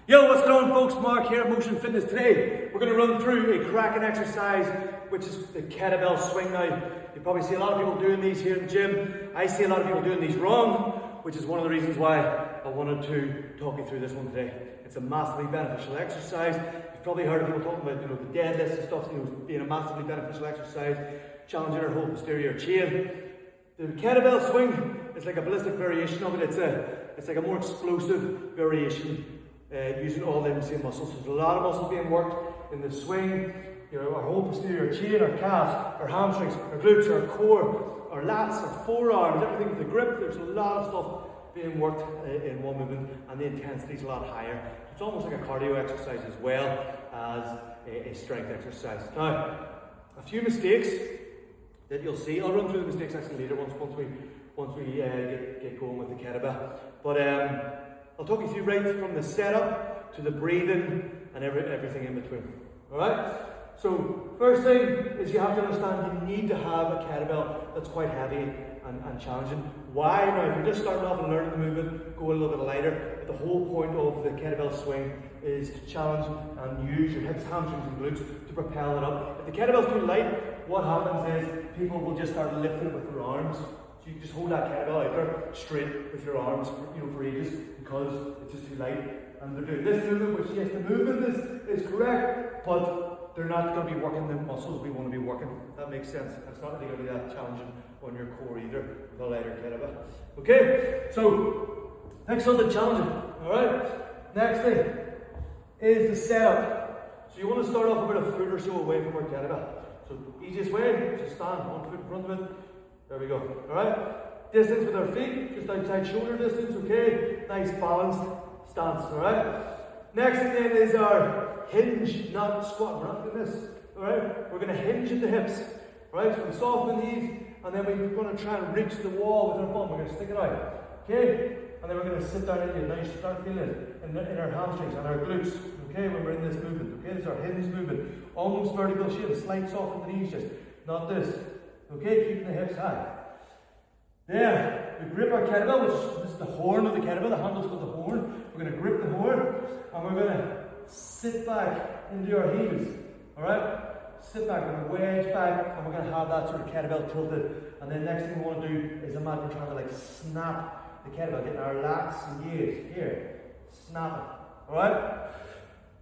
Yo, what's going on, folks? Mark here at Motion Fitness. Today we're going to run through a cracking exercise, which is the kettlebell swing. Now, you probably see a lot of people doing these here in the gym. I see a lot of people doing these wrong, which is one of the reasons why I wanted to talk you through this one today. It's a massively beneficial exercise. You've probably heard of people talking about, the deadlifts and stuff, being a massively beneficial exercise, challenging our whole posterior chain. The kettlebell swing is like a ballistic variation of it. It's like a more explosive variation. Using all them same muscles. So there's a lot of muscles being worked in the swing. Our whole posterior chain, our calves, our hamstrings, our glutes, our core, our lats, our forearms, everything with the grip. There's a lot of stuff being worked in one movement, and the intensity is a lot higher. It's almost like a cardio exercise as well as a strength exercise. Now, a few mistakes that you'll see. I'll run through the mistakes actually later once we get going with the kettlebell. But I'll talk you through right from the setup to the breathing and everything in between. Alright? So, first thing is you have to understand you need to have a kettlebell that's quite heavy and challenging. Why? Now, if you're just starting off and learning the movement, go a little bit lighter. But the whole point of the kettlebell swing is to challenge and use your hips, hamstrings, and glutes to propel it up. If the kettlebell's too light, what happens is people will just start lifting it with their arms. So you just hold that kettlebell out there straight with your arms for ages because it's just too light. And they're doing this movement, which yes, the movement is correct, but they're not going to be working the muscles we want to be working. If that makes sense. It's not really going to be that challenging on your core either with a lighter kettlebell. Okay, so next on the challenging. Alright, next thing is the setup. So you want to start off about a foot or so away from our kettlebell. So the easiest way is just stand 1 foot in front of it. There we go. Alright? Distance with our feet, just outside shoulder distance, okay? Nice balanced stance, alright? Next thing then is our hinge, not squat. We're not doing this. Alright? We're going to hinge at the hips. Alright? So we soften the knees, and then we're going to try and reach the wall with our bum. We're going to stick it out. Okay? And then we're going to sit down into it. Now you start feeling it in our hamstrings and our glutes. Okay? When we're in this movement. Okay? This is our hinge movement. Almost vertical shape. Slight soften the knees just. Not this. Okay, keeping the hips high. There, we grip our kettlebell, which is the horn of the kettlebell, the handle's called the horn. We're going to grip the horn, and we're going to sit back into our heels. Alright? Sit back, we're going to wedge back, and we're going to have that sort of kettlebell tilted. And then next thing we want to do is imagine we're trying to snap the kettlebell, getting our lats engaged. Here, snap it. Alright?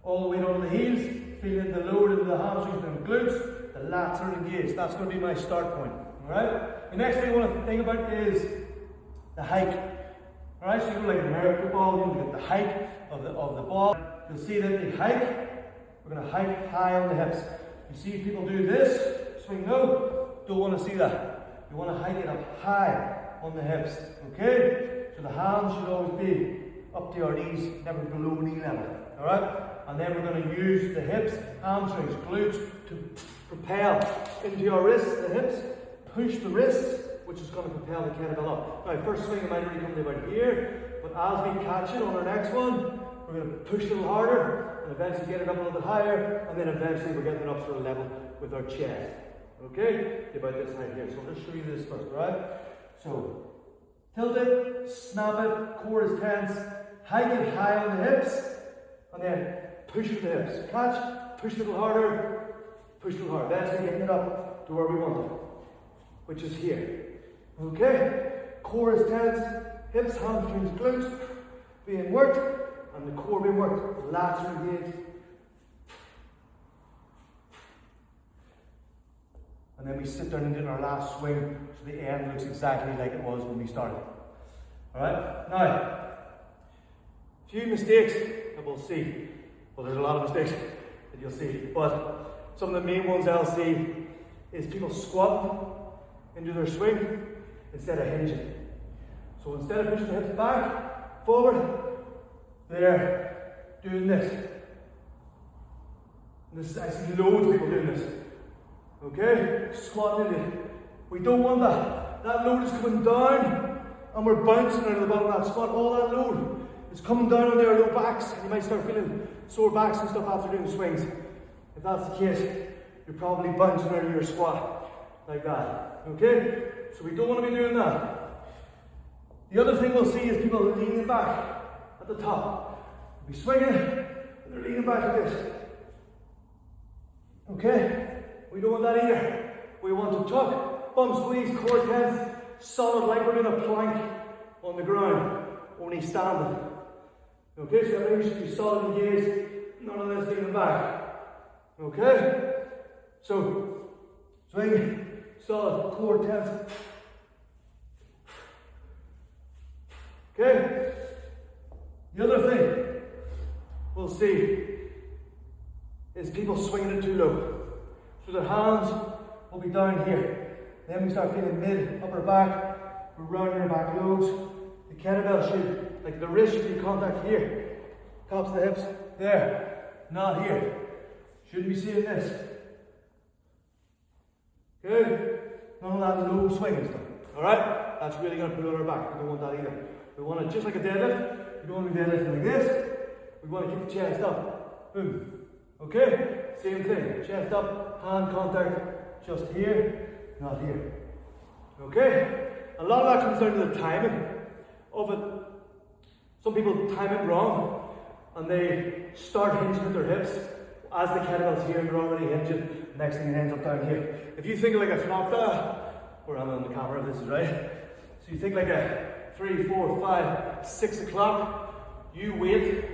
All the way down to the heels, feeling the load into the hamstrings and the glutes. The lats are engaged. That's going to be my start point. Alright? The next thing I want to think about is the hike. Alright, so you go like an American ball, you get the hike of the ball. You'll see that the hike, we're going to hike high on the hips. You see people do this, swing low, don't want to see that. You want to hike it up high on the hips. Okay? So the hands should always be up to our knees, never below knee level. Alright? And then we're going to use the hips, hamstrings, glutes to propel into our wrists, the hips, push the wrists, which is going to propel the kettlebell up. Now, first swing it might only come to about here, but as we catch it on our next one, we're going to push a little harder, and eventually get it up a little bit higher, and then eventually we're getting it up sort of level with our chest. Okay? About this height here. So I'll just show you this first, right? So, tilt it, snap it, core is tense, hike it high on the hips, and then push with the hips. Catch, push a little harder, push a little harder. Eventually getting it up to where we want it, which is here. Okay? Core is tense, hips, hamstrings, glutes being worked, and the core being worked. Lats are engaged. And then we sit down and do our last swing, so the end looks exactly like it was when we started. Alright? Now, a few mistakes that we'll see. Well, there's a lot of mistakes that you'll see, but some of the main ones I'll see is people squat into their swing instead of hinging. So instead of pushing the hips back, forward, they're doing this. I see loads of people doing this. Okay? Squatting into it. We don't want that. That load is coming down, and we're bouncing out of the bottom of that squat. All that load is coming down on their low backs, and you might start feeling sore backs and stuff after doing swings. If that's the case, you're probably bouncing out of your squat like that. Okay? So we don't want to be doing that. The other thing we'll see is people leaning back at the top. We swing it, and they're leaning back like this. Okay? We don't want that either. We want to tuck, bum squeeze, core tense, solid like we're doing a plank on the ground, only standing. Okay, so everything should be solid engaged, none of this leaning back. Okay? So, swing, solid, core tense. Okay? The other thing we'll see is people swinging it too low. So their hands will be down here. Then we start feeling mid, upper back, we're rounding our back loads. The kettlebell should, like the wrist should be in contact here. Tops of the hips, there, not here. Shouldn't be seeing this. Good? None of that low swinging stuff. Alright? That's really going to put it on our back. We don't want that either. We want it just like a deadlift. We don't want to be deadlifting like this. We want to keep the chest up. Boom. Okay? Same thing. Chest up, hand contact, just here, not here. Okay? A lot of that comes down to the timing of it. Some people time it wrong and they start hinging at their hips as the kettlebell's here and they're already hinging. Next thing it ends up down here. If you think like a flopta, or I'm on the camera, this is right. So you think like a 3, 4, 5, 6 o'clock, you wait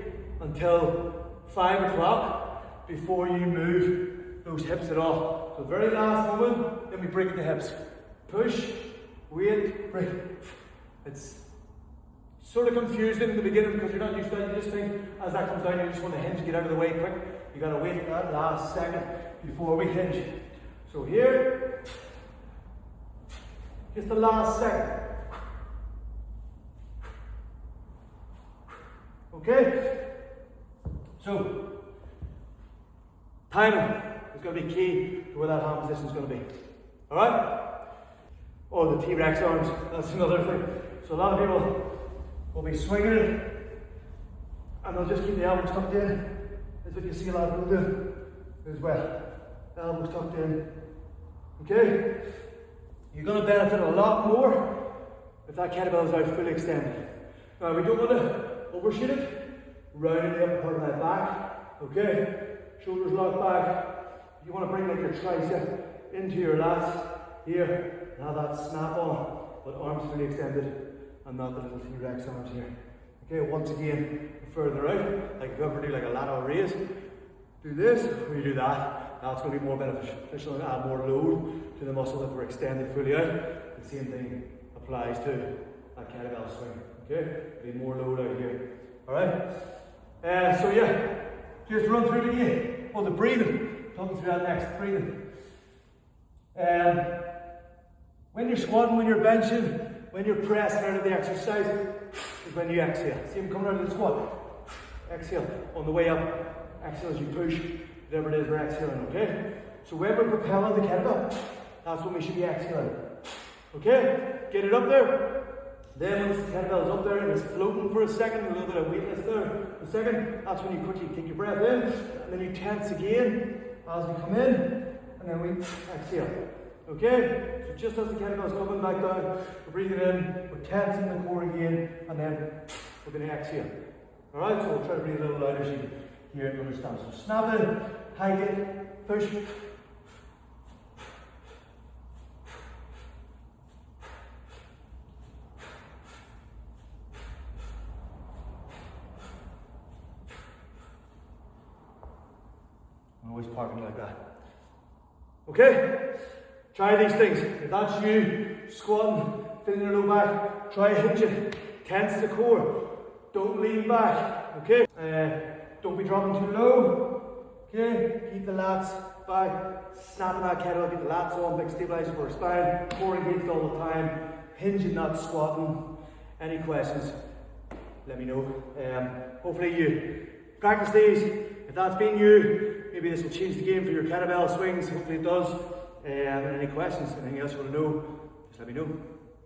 until 5 o'clock before you move those hips at all. So very last moment, then we break at the hips. Push, wait, break. It's sort of confusing in the beginning because you're not used to that. You just think as that comes down, you just want to hinge, get out of the way quick. You got to wait for that last second before we hinge. So here, just the last second. Okay? So, timing is going to be key to where that hand position is going to be. Alright? Oh, the T-Rex arms, that's another thing. So a lot of people will be swinging it and they'll just keep the elbows tucked in. That's what you see a lot of people do as well. Elbows tucked in. Okay? You're going to benefit a lot more if that kettlebell is out fully extended. Now, we don't want to overshoot it. Rounding the upper part of my back. Okay? Shoulders locked back. You want to bring like your tricep into your lats here. Now that snap on, but arms fully extended and not the little T-Rex arms here. Okay, once again, further out, like if you ever do like a lateral raise, do this or you do that. That's going to be more beneficial and add more load to the muscle if we're extended fully out. The same thing applies to a kettlebell swing. Okay, be more load out here. Alright? So yeah, just run through it again. Oh, the breathing. Talking through that next, breathing. When you're squatting, when you're benching, when you're pressing out of the exercise, is when you exhale. See them coming out of the squat. Exhale. On the way up, exhale as you push, whatever it is we're exhaling, okay? So when we're propelling the kettlebell, that's when we should be exhaling. Okay? Get it up there. Then once the kettlebell is up there and it's floating for a second, a little bit of weightness there for a second, that's when you quickly take your breath in, and then you tense again as we come in, and then we exhale. Okay? So just as the kettlebell is coming back down, we're breathing in, we're tensing the core again, and then we're going to exhale. Alright, so we'll try to breathe a little louder so you can hear it and understand. So snap in, hike it, push. Always parking like that. Okay? Try these things. If that's you, squatting, feeling your low back, try hinging. Tense the core. Don't lean back. Okay? Don't be dropping too low. Okay? Keep the lats back. Snapping that kettlebell, get the lats on, big stabilizer for our spine. Core engaged all the time. Hinging, not squatting. Any questions? Let me know. Hopefully you practice these. If that's been you, maybe this will change the game for your kettlebell swings. Hopefully it does. Any questions, anything else you want to know, just let me know.